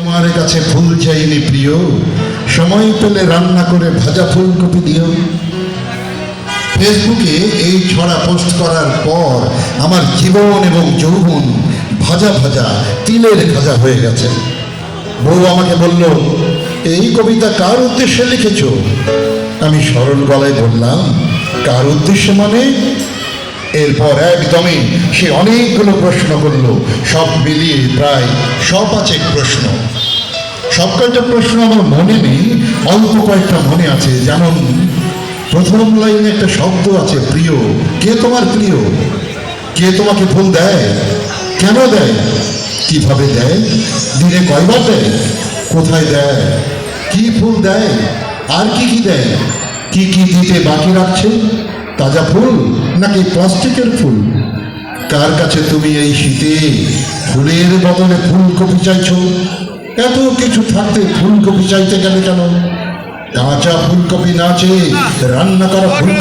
তোমার কাছে ফুল চাইনি প্রিয়, সময় পেলে রান্না করে ভাজা ফুলকপি দিও। ফেসবুকে এই ছড়া পোস্ট করার পর আমার জীবন এবং যৌবন ভাজা ভাজা তিলের ভাজা হয়ে গেছে। বউ আমাকে বলল, এই কবিতা কার উদ্দেশ্যে লিখেছ? আমি সরল গলায় বললাম, কার উদ্দেশ্যে মানে? এরপর একদমই সে অনেকগুলো প্রশ্ন করলো, সব মিলিয়ে প্রায় 105 প্রশ্ন। সব কয়েকটা প্রশ্ন আমার মনে নেই, অল্প কয়েকটা মনে আছে। যেমন প্রথম লাইনে একটা শব্দ আছে, প্রিয়। কে তোমার প্রিয়? কে তোমাকে ফুল দেয়? কেন দেয়? কিভাবে দেয়? দিনে কয়বার দেয়? কোথায় দেয়? কি ফুল দেয়? আর কি কি দেয়? কি কি দিতে বাকি রাখছে? তাজা ফুল নাকি প্লাস্টিকের ফুল? কার কাছে তুমি এই শীতে ফুলের বদলে ফুলকপি চাইছো? এত কিছু থাকতে ফুলকপি চাইতে গেলে কেন? কাঁচা ফুলকপি না চেয়ে রান্না করা ফুল